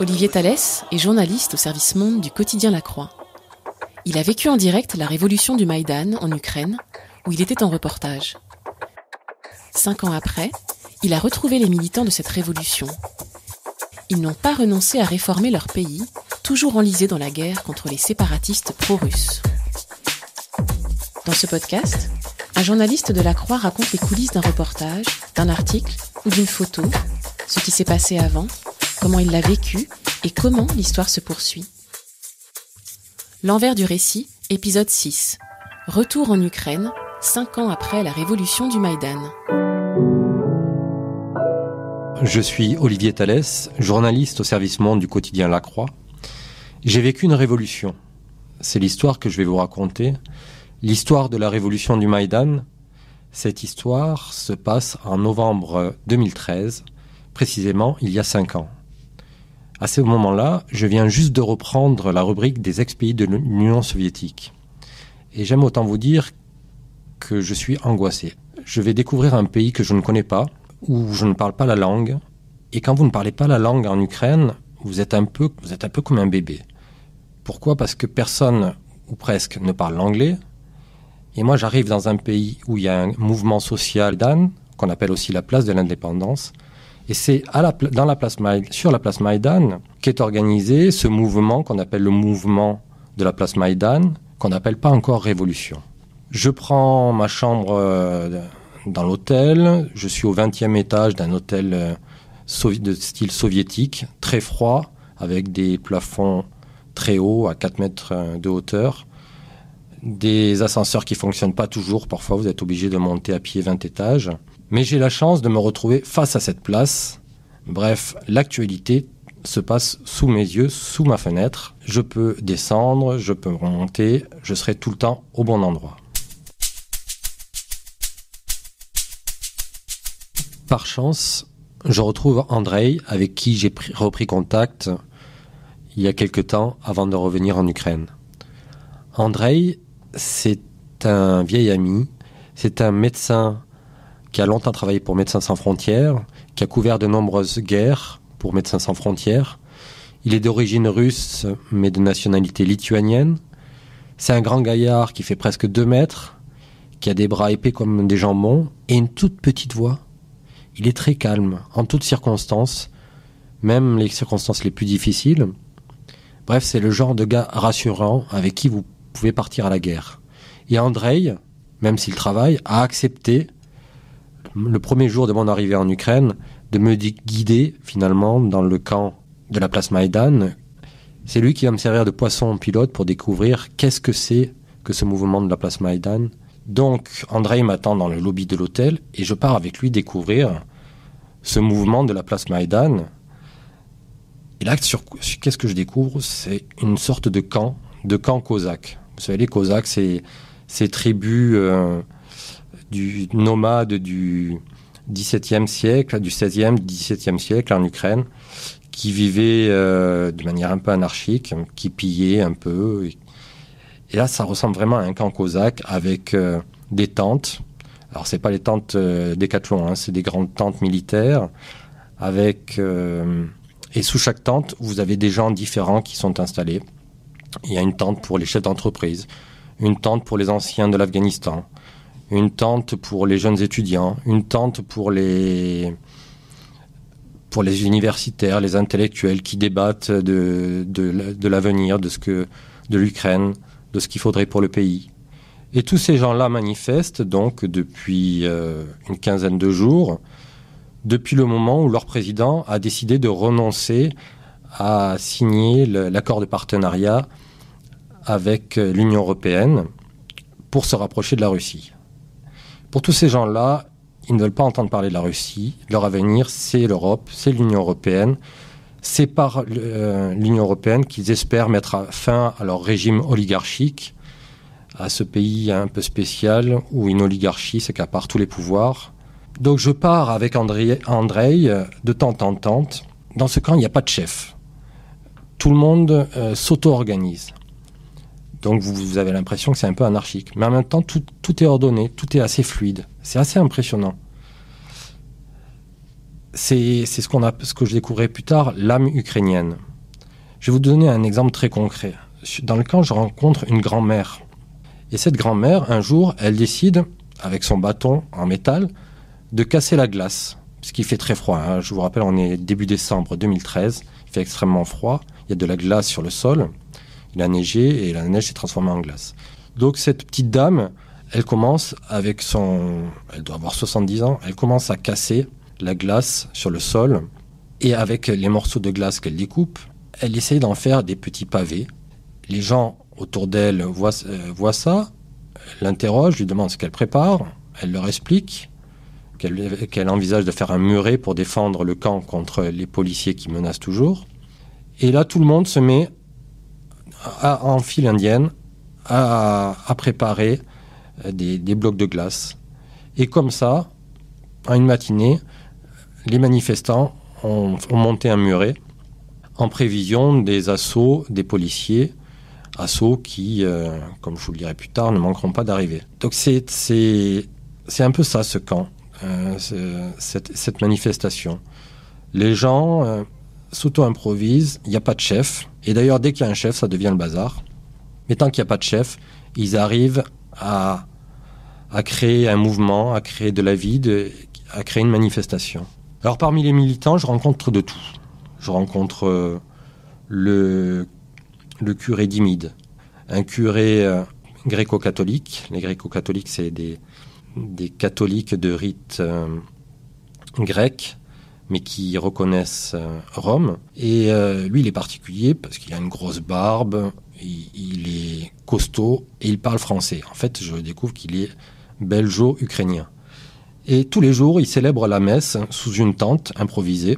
Olivier Thalès est journaliste au service Monde du quotidien La Croix. Il a vécu en direct la révolution du Maïdan en Ukraine, où il était en reportage. 5 ans après, il a retrouvé les militants de cette révolution. Ils n'ont pas renoncé à réformer leur pays, toujours enlisé dans la guerre contre les séparatistes pro-russes. Dans ce podcast, un journaliste de La Croix raconte les coulisses d'un reportage, d'un article ou d'une photo, ce qui s'est passé avant, comment il l'a vécu et comment l'histoire se poursuit. L'envers du récit, épisode 6. Retour en Ukraine, 5 ans après la révolution du Maïdan. Je suis Olivier Thalès, journaliste au service Monde du quotidien La Croix. J'ai vécu une révolution. C'est l'histoire que je vais vous raconter. L'histoire de la révolution du Maïdan. Cette histoire se passe en novembre 2013, précisément il y a 5 ans. À ce moment-là, je viens juste de reprendre la rubrique des ex-pays de l'Union soviétique. Et j'aime autant vous dire que je suis angoissé. Je vais découvrir un pays que je ne connais pas, où je ne parle pas la langue. Et quand vous ne parlez pas la langue en Ukraine, vous êtes un peu comme un bébé. Pourquoi ? Parce que personne, ou presque, ne parle l'anglais. Et moi, j'arrive dans un pays où il y a un mouvement social qu'on appelle aussi la place de l'indépendance. Et c'est sur la place Maïdan qu'est organisé ce mouvement qu'on appelle le mouvement de la place Maïdan, qu'on n'appelle pas encore révolution. Je prends ma chambre dans l'hôtel. Je suis au 20e étage d'un hôtel de style soviétique, très froid, avec des plafonds très hauts, à 4 mètres de hauteur. Des ascenseurs qui ne fonctionnent pas toujours. Parfois, vous êtes obligé de monter à pied 20 étages. Mais j'ai la chance de me retrouver face à cette place. Bref, l'actualité se passe sous mes yeux, sous ma fenêtre. Je peux descendre, je peux remonter, je serai tout le temps au bon endroit. Par chance, je retrouve Andrei, avec qui j'ai repris contact il y a quelque temps avant de revenir en Ukraine. Andrei, c'est un vieil ami, c'est un médecin qui a longtemps travaillé pour Médecins sans frontières, qui a couvert de nombreuses guerres pour Médecins sans frontières. Il est d'origine russe, mais de nationalité lituanienne. C'est un grand gaillard qui fait presque 2 mètres, qui a des bras épais comme des jambons, et une toute petite voix. Il est très calme, en toutes circonstances, même les circonstances les plus difficiles. Bref, c'est le genre de gars rassurant avec qui vous pouvez partir à la guerre. Et Andrei, même s'il travaille, a accepté, le premier jour de mon arrivée en Ukraine, de me guider finalement dans le camp de la place Maïdan. C'est lui qui va me servir de poisson pilote pour découvrir qu'est-ce que c'est que ce mouvement de la place Maïdan. Donc Andrei m'attend dans le lobby de l'hôtel et je pars avec lui découvrir ce mouvement de la place Maïdan. Et là, qu'est-ce que je découvre ? C'est une sorte de camp cosaque. Vous savez, les Cosaques, c'est ces tribus nomades du XVIIe siècle, du XVIe, XVIIe siècle en Ukraine, qui vivaient de manière un peu anarchique, qui pillaient un peu. Et là, ça ressemble vraiment à un camp cosaque avec des tentes. Alors, c'est pas les tentes Décathlon, c'est des grandes tentes militaires avec... et sous chaque tente, vous avez des gens différents qui sont installés. Il y a une tente pour les chefs d'entreprise, une tente pour les anciens de l'Afghanistan, une tente pour les jeunes étudiants, une tente pour les universitaires, les intellectuels qui débattent de l'avenir, de l'Ukraine, de ce qu'il faudrait pour le pays. Et tous ces gens-là manifestent donc depuis une quinzaine de jours, depuis le moment où leur président a décidé de renoncer à signer l'accord de partenariat avec l'Union européenne pour se rapprocher de la Russie. Pour tous ces gens-là, ils ne veulent pas entendre parler de la Russie. Leur avenir, c'est l'Europe, c'est l'Union européenne. C'est par l'Union européenne qu'ils espèrent mettre fin à leur régime oligarchique, à ce pays un peu spécial où une oligarchie s'accapare tous les pouvoirs. Donc je pars avec Andrei de tente en tente. Dans ce camp, il n'y a pas de chef. Tout le monde s'auto-organise. Donc vous avez l'impression que c'est un peu anarchique. Mais en même temps, tout est ordonné, tout est assez fluide. C'est assez impressionnant. C'est ce que je découvrirai plus tard, l'âme ukrainienne. Je vais vous donner un exemple très concret. Dans le camp, je rencontre une grand-mère. Et cette grand-mère, un jour, elle décide, avec son bâton en métal, de casser la glace. Puisqu'il fait très froid. Hein. Je vous rappelle, on est début décembre 2013. Il fait extrêmement froid. Il y a de la glace sur le sol. Il a neigé et la neige s'est transformée en glace. Donc cette petite dame, elle commence avec elle doit avoir 70 ans, elle commence à casser la glace sur le sol. Et avec les morceaux de glace qu'elle découpe, elle essaye d'en faire des petits pavés. Les gens autour d'elle voient ça, l'interrogent, lui demandent ce qu'elle prépare. Elle leur explique qu'elle envisage de faire un muret pour défendre le camp contre les policiers qui menacent toujours. Et là, tout le monde se met en file indienne à préparer des blocs de glace. Et comme ça, en une matinée, les manifestants ont monté un muret en prévision des assauts des policiers, assauts qui, comme je vous le dirai plus tard, ne manqueront pas d'arriver. Donc c'est un peu ça, ce camp, cette manifestation. Les gens s'auto-improvisent, il n'y a pas de chef. Et d'ailleurs, dès qu'il y a un chef, ça devient le bazar. Mais tant qu'il n'y a pas de chef, ils arrivent à créer un mouvement, à créer de la vie, à créer une manifestation. Alors parmi les militants, je rencontre de tout. Je rencontre le curé d'Imide, un curé gréco-catholique. Les gréco-catholiques, c'est des catholiques de rite grec, mais qui reconnaissent Rome. Et lui, il est particulier parce qu'il a une grosse barbe, il est costaud et il parle français. En fait, je découvre qu'il est belgeo-ukrainien. Et tous les jours, il célèbre la messe sous une tente improvisée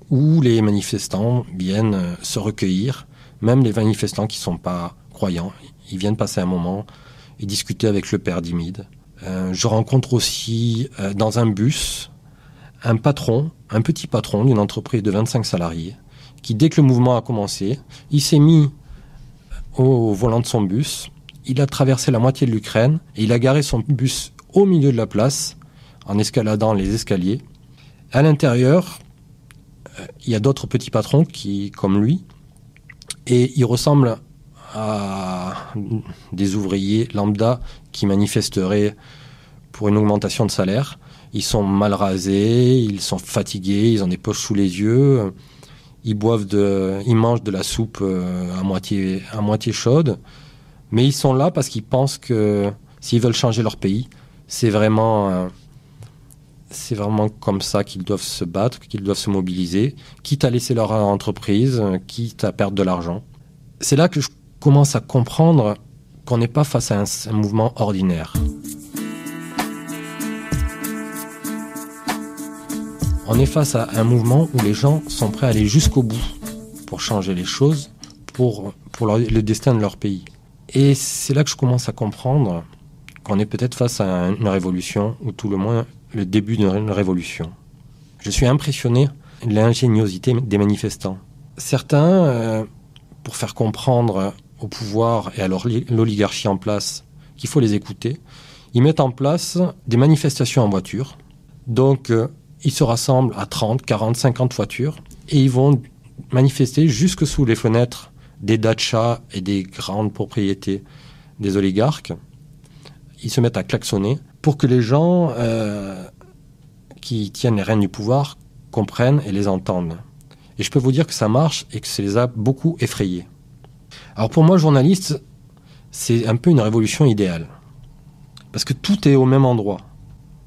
où les manifestants viennent se recueillir, même les manifestants qui ne sont pas croyants. Ils viennent passer un moment et discuter avec le père d'Imide. Je rencontre aussi dans un bus un petit patron d'une entreprise de 25 salariés qui, dès que le mouvement a commencé, il s'est mis au volant de son bus, il a traversé la moitié de l'Ukraine et il a garé son bus au milieu de la place en escaladant les escaliers. À l'intérieur, il y a d'autres petits patrons comme lui, et il ressemble à des ouvriers lambda qui manifesteraient pour une augmentation de salaire. Ils sont mal rasés, ils sont fatigués, ils ont des poches sous les yeux, ils mangent de la soupe à moitié chaude, mais ils sont là parce qu'ils pensent que s'ils veulent changer leur pays, c'est vraiment comme ça qu'ils doivent se battre, qu'ils doivent se mobiliser, quitte à laisser leur entreprise, quitte à perdre de l'argent. C'est là que je commence à comprendre qu'on n'est pas face à un mouvement ordinaire. On est face à un mouvement où les gens sont prêts à aller jusqu'au bout pour changer les choses, pour le destin de leur pays. Et c'est là que je commence à comprendre qu'on est peut-être face à une révolution, ou tout le moins le début d'une révolution. Je suis impressionné de l'ingéniosité des manifestants. Certains, pour faire comprendre au pouvoir et à l'oligarchie en place qu'il faut les écouter, ils mettent en place des manifestations en voiture. Donc, ils se rassemblent à 30, 40, 50 voitures et ils vont manifester jusque sous les fenêtres des dachas et des grandes propriétés des oligarques. Ils se mettent à klaxonner pour que les gens qui tiennent les rênes du pouvoir comprennent et les entendent. Et je peux vous dire que ça marche et que ça les a beaucoup effrayés. Alors pour moi, journaliste, c'est un peu une révolution idéale. Parce que tout est au même endroit.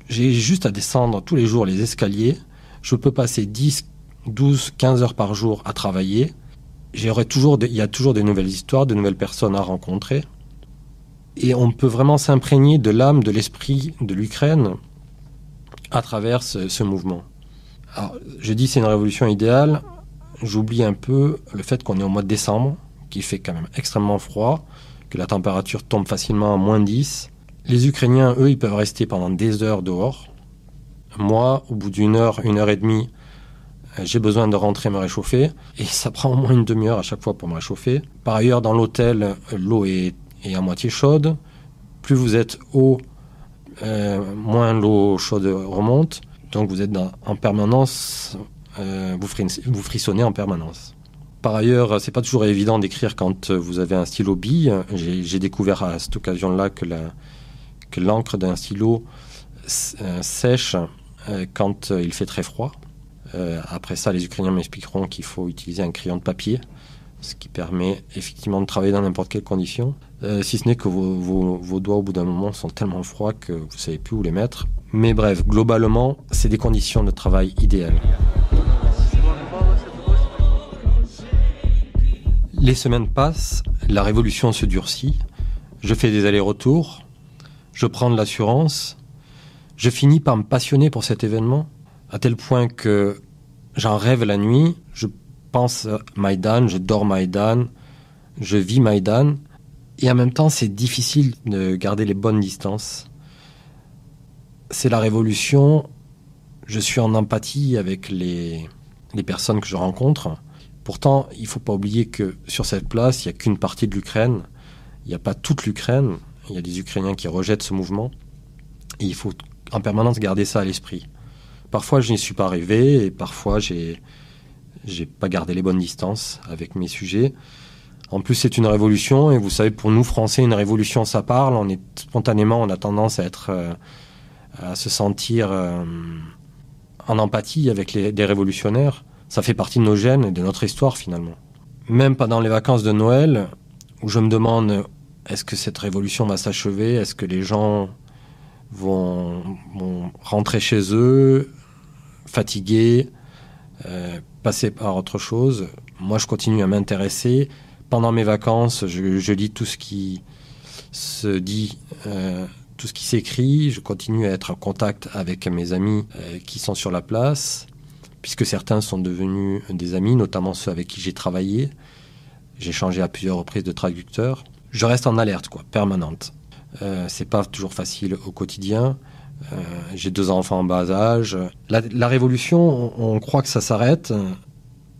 J'ai juste à descendre tous les jours les escaliers. Je peux passer 10, 12, 15 heures par jour à travailler. Il y a toujours de nouvelles histoires, de nouvelles personnes à rencontrer. Et on peut vraiment s'imprégner de l'âme, de l'esprit de l'Ukraine à travers ce mouvement. Alors, je dis c'est une révolution idéale. J'oublie un peu le fait qu'on est au mois de décembre, qu'il fait quand même extrêmement froid, que la température tombe facilement à moins 10. Les Ukrainiens, eux, ils peuvent rester pendant des heures dehors. Moi, au bout d'une heure et demie, j'ai besoin de rentrer me réchauffer. Et ça prend au moins une demi-heure à chaque fois pour me réchauffer. Par ailleurs, dans l'hôtel, l'eau est est à moitié chaude. Plus vous êtes haut, moins l'eau chaude remonte. Donc vous êtes en permanence, vous frissonnez en permanence. Par ailleurs, c'est pas toujours évident d'écrire quand vous avez un stylo bille. J'ai découvert à cette occasion-là que l'encre d'un stylo sèche quand il fait très froid. Après ça, les Ukrainiens m'expliqueront qu'il faut utiliser un crayon de papier, ce qui permet effectivement de travailler dans n'importe quelle condition. Si ce n'est que vos doigts, au bout d'un moment, sont tellement froids que vous ne savez plus où les mettre. Mais bref, globalement, c'est des conditions de travail idéales. Les semaines passent, la révolution se durcit, je fais des allers-retours, je prends de l'assurance, je finis par me passionner pour cet événement, à tel point que j'en rêve la nuit, je pense Maïdan, je dors Maïdan, je vis Maïdan, et en même temps c'est difficile de garder les bonnes distances. C'est la révolution, je suis en empathie avec les personnes que je rencontre. Pourtant, il ne faut pas oublier que sur cette place, il n'y a qu'une partie de l'Ukraine. Il n'y a pas toute l'Ukraine. Il y a des Ukrainiens qui rejettent ce mouvement. Et il faut en permanence garder ça à l'esprit. Parfois, je n'y suis pas arrivé et parfois, j'ai pas gardé les bonnes distances avec mes sujets. En plus, c'est une révolution et vous savez, pour nous, Français, une révolution, ça parle. Spontanément, on a tendance à se sentir en empathie avec des révolutionnaires. Ça fait partie de nos gènes et de notre histoire, finalement. Même pendant les vacances de Noël, où je me demande, est-ce que cette révolution va s'achever? Est-ce que les gens vont rentrer chez eux, fatigués, passer par autre chose? Moi, je continue à m'intéresser. Pendant mes vacances, je lis tout ce qui se dit, tout ce qui s'écrit. Je continue à être en contact avec mes amis qui sont sur la place, puisque certains sont devenus des amis, notamment ceux avec qui j'ai travaillé. J'ai changé à plusieurs reprises de traducteur. Je reste en alerte, permanente. C'est pas toujours facile au quotidien. J'ai 2 enfants en bas âge. La révolution, on croit que ça s'arrête,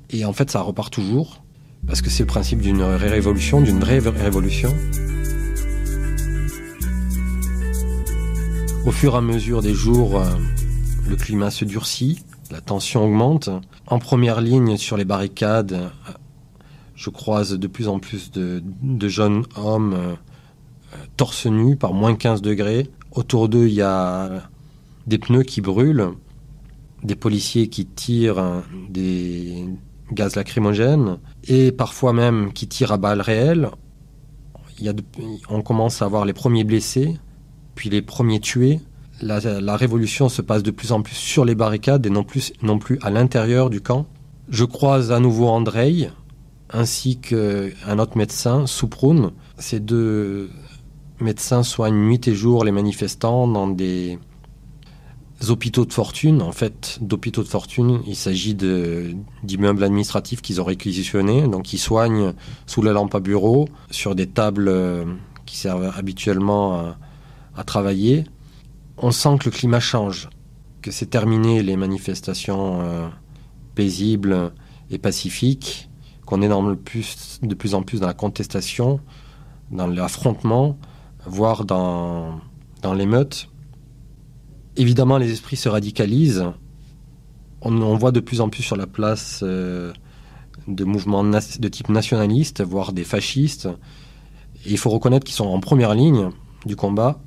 et en fait, ça repart toujours, parce que c'est le principe d'une révolution, d'une vraie révolution. Au fur et à mesure des jours, le climat se durcit. La tension augmente. En première ligne, sur les barricades, je croise de plus en plus de jeunes hommes torse nu par moins 15 degrés. Autour d'eux, il y a des pneus qui brûlent, des policiers qui tirent des gaz lacrymogènes et parfois même qui tirent à balles réelles. On commence à voir les premiers blessés, puis les premiers tués. La révolution se passe de plus en plus sur les barricades et non plus à l'intérieur du camp. Je croise à nouveau Andrei, ainsi qu'un autre médecin, Souproun. Ces 2 médecins soignent nuit et jour les manifestants dans des hôpitaux de fortune. En fait, d'hôpitaux de fortune, il s'agit d'immeubles administratifs qu'ils ont réquisitionnés. Donc ils soignent sous la lampe à bureau, sur des tables qui servent habituellement à travailler. On sent que le climat change, que c'est terminé les manifestations paisibles et pacifiques, qu'on est de plus en plus dans la contestation, dans l'affrontement, voire dans l'émeute. Évidemment, les esprits se radicalisent. On voit de plus en plus sur la place de mouvements de type nationaliste, voire des fascistes. Et il faut reconnaître qu'ils sont en première ligne du combat.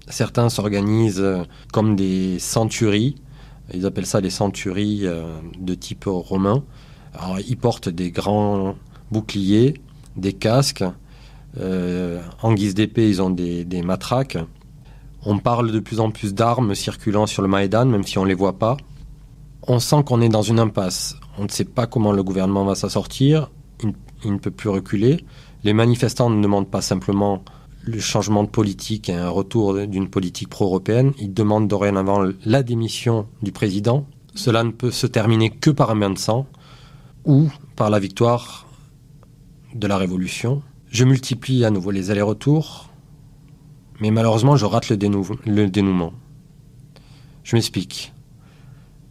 Certains s'organisent comme des centuries. Ils appellent ça les centuries de type romain. Alors, ils portent des grands boucliers, des casques. En guise d'épée, ils ont des matraques. On parle de plus en plus d'armes circulant sur le Maïdan, même si on ne les voit pas. On sent qu'on est dans une impasse. On ne sait pas comment le gouvernement va s'en sortir. Il ne peut plus reculer. Les manifestants ne demandent pas simplement le changement de politique et un retour d'une politique pro-européenne. Ils demandent dorénavant la démission du président. Cela ne peut se terminer que par un bain de sang ou par la victoire de la révolution. Je multiplie à nouveau les allers-retours, mais malheureusement, je rate le dénouement. Je m'explique.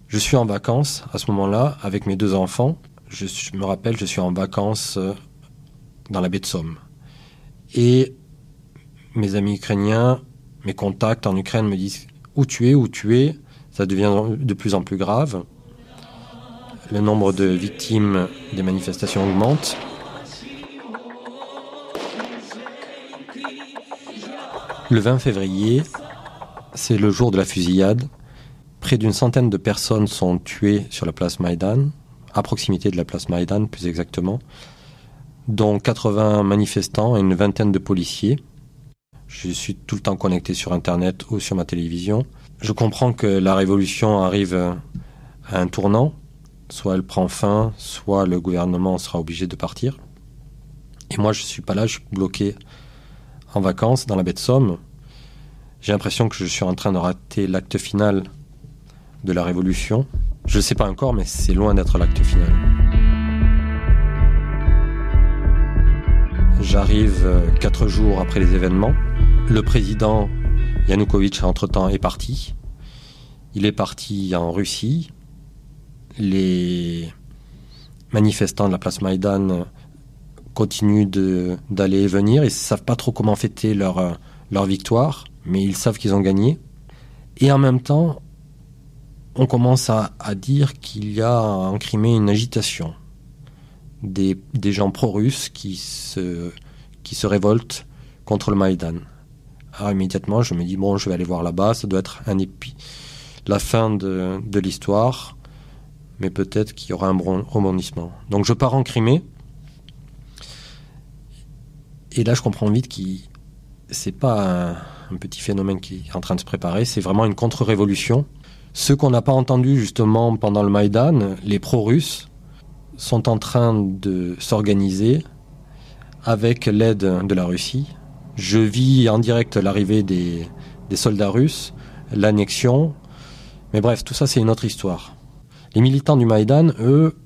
Je suis en vacances à ce moment-là avec mes 2 enfants. Je me rappelle, je suis en vacances dans la baie de Somme. Et mes amis ukrainiens, mes contacts en Ukraine me disent où tu es, ça devient de plus en plus grave. Le nombre de victimes des manifestations augmente. Le 20 février, c'est le jour de la fusillade. Près d'une centaine de personnes sont tuées sur la place Maïdan, à proximité de la place Maïdan plus exactement, dont 80 manifestants et une vingtaine de policiers. Je suis tout le temps connecté sur Internet ou sur ma télévision. Je comprends que la révolution arrive à un tournant. Soit elle prend fin, soit le gouvernement sera obligé de partir. Et moi, je ne suis pas là, je suis bloqué en vacances dans la baie de Somme. J'ai l'impression que je suis en train de rater l'acte final de la révolution. Je ne sais pas encore, mais c'est loin d'être l'acte final. J'arrive 4 jours après les événements. Le président Yanukovych, entre-temps, est parti. Il est parti en Russie. Les manifestants de la place Maïdan continuent d'aller et venir. Ils ne savent pas trop comment fêter leur victoire, mais ils savent qu'ils ont gagné. Et en même temps, on commence à dire qu'il y a en Crimée une agitation. Des gens pro-russes qui se révoltent contre le Maïdan. Alors immédiatement, je me dis, bon, je vais aller voir là-bas, ça doit être la fin de l'histoire, mais peut-être qu'il y aura un rebondissement. Donc je pars en Crimée, et là je comprends vite que c'est pas un petit phénomène qui est en train de se préparer, c'est vraiment une contre-révolution. Ceux qu'on n'a pas entendus justement pendant le Maïdan, les pro-russes, sont en train de s'organiser avec l'aide de la Russie. Je vis en direct l'arrivée des soldats russes, l'annexion, mais bref, tout ça c'est une autre histoire. Les militants du Maïdan, eux,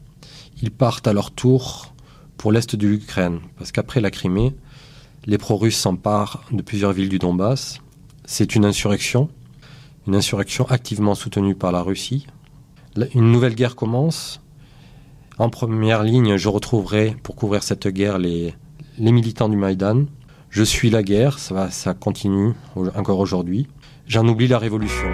ils partent à leur tour pour l'est de l'Ukraine, parce qu'après la Crimée, les pro-russes s'emparent de plusieurs villes du Donbass. C'est une insurrection activement soutenue par la Russie. Une nouvelle guerre commence. En première ligne, je retrouverai, pour couvrir cette guerre, les militants du Maïdan. Je suis la guerre, ça continue encore aujourd'hui. J'en oublie la révolution.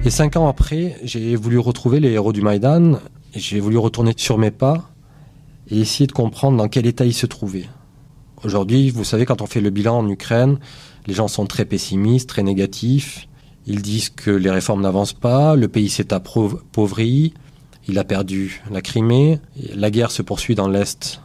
Et 5 ans après, j'ai voulu retrouver les héros du Maïdan, et j'ai voulu retourner sur mes pas et essayer de comprendre dans quel état ils se trouvaient. Aujourd'hui, vous savez, quand on fait le bilan en Ukraine, les gens sont très pessimistes, très négatifs. Ils disent que les réformes n'avancent pas, le pays s'est appauvri, il a perdu la Crimée, la guerre se poursuit dans l'est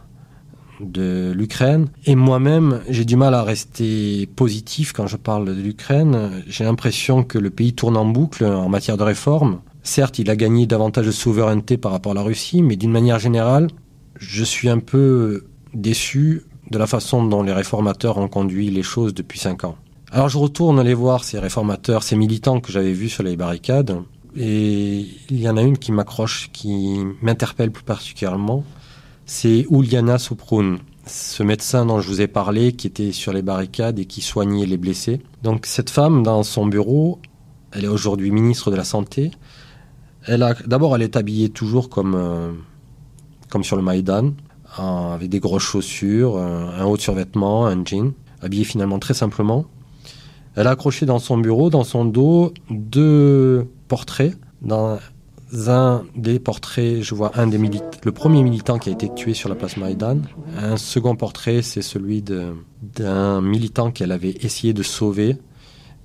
de l'Ukraine. Et moi-même, j'ai du mal à rester positif quand je parle de l'Ukraine. J'ai l'impression que le pays tourne en boucle en matière de réforme. Certes, il a gagné davantage de souveraineté par rapport à la Russie, mais d'une manière générale, je suis un peu déçu de la façon dont les réformateurs ont conduit les choses depuis 5 ans. Alors je retourne aller voir ces réformateurs, ces militants que j'avais vus sur les barricades, et il y en a une qui m'accroche, qui m'interpelle plus particulièrement. C'est Uliana Suprun, ce médecin dont je vous ai parlé, qui était sur les barricades et qui soignait les blessés. Donc cette femme, dans son bureau, elle est aujourd'hui ministre de la Santé. D'abord, elle est habillée toujours comme sur le Maïdan, avec des grosses chaussures, un haut de survêtement, un jean, habillée finalement très simplement. Elle a accroché dans son bureau, dans son dos, 2 portraits. Dans un des portraits, je vois le premier militant qui a été tué sur la place Maïdan. Un second portrait, c'est celui d'un militant qu'elle avait essayé de sauver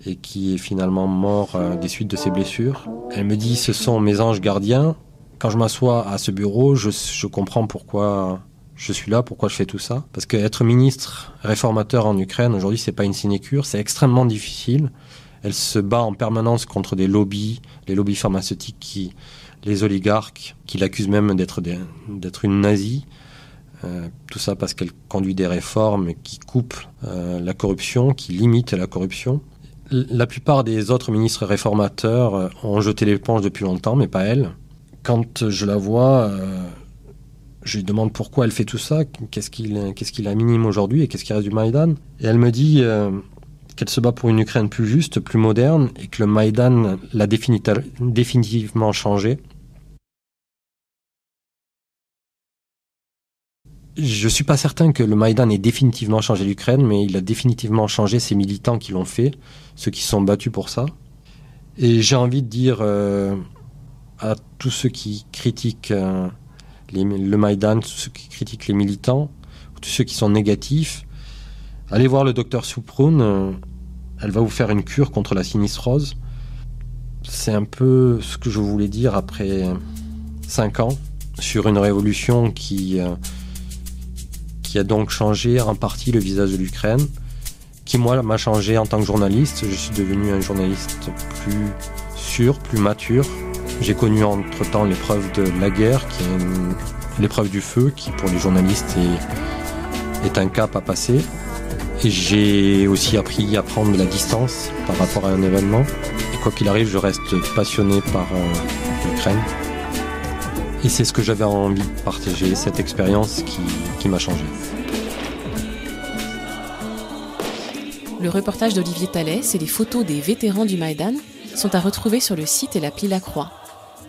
et qui est finalement mort des suites de ses blessures. Elle me dit, ce sont mes anges gardiens. Quand je m'assois à ce bureau, je comprends pourquoi je suis là, pourquoi je fais tout ça. Parce qu'être ministre réformateur en Ukraine, aujourd'hui, c'est pas une sinécure, c'est extrêmement difficile. Elle se bat en permanence contre des lobbies, les lobbies pharmaceutiques, les oligarques, qui l'accusent même d'être une nazie. Tout ça parce qu'elle conduit des réformes qui coupent la corruption, qui limitent la corruption. La plupart des autres ministres réformateurs ont jeté l'éponge depuis longtemps, mais pas elle. Quand je la vois, je lui demande pourquoi elle fait tout ça, qu'est-ce qu'il a minime aujourd'hui et qu'est-ce qui reste du Maïdan. Et elle me dit, qu'elle se bat pour une Ukraine plus juste, plus moderne, et que le Maïdan l'a définitivement changé. Je suis pas certain que le Maïdan ait définitivement changé l'Ukraine, mais il a définitivement changé ses militants qui l'ont fait, ceux qui se sont battus pour ça. Et j'ai envie de dire à tous ceux qui critiquent le Maïdan, tous ceux qui critiquent les militants, tous ceux qui sont négatifs, allez voir le docteur Soupron, elle va vous faire une cure contre la sinistrose. C'est un peu ce que je voulais dire après 5 ans sur une révolution qui a donc changé en partie le visage de l'Ukraine, qui moi m'a changé en tant que journaliste. Je suis devenu un journaliste plus sûr, plus mature. J'ai connu entre-temps l'épreuve de la guerre, qui est l'épreuve du feu, qui pour les journalistes est un cap à passer. Et j'ai aussi appris à prendre de la distance par rapport à un événement. Et quoi qu'il arrive, je reste passionné par l'Ukraine. Et c'est ce que j'avais envie de partager, cette expérience qui m'a changé. Le reportage d'Olivier Tallès et les photos des vétérans du Maïdan sont à retrouver sur le site et l'appli La Croix.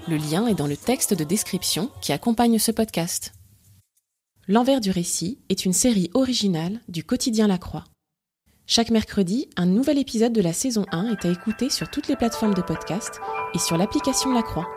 Le lien est dans le texte de description qui accompagne ce podcast. L'envers du récit est une série originale du quotidien La Croix. Chaque mercredi, un nouvel épisode de la saison 1 est à écouter sur toutes les plateformes de podcast et sur l'application La Croix.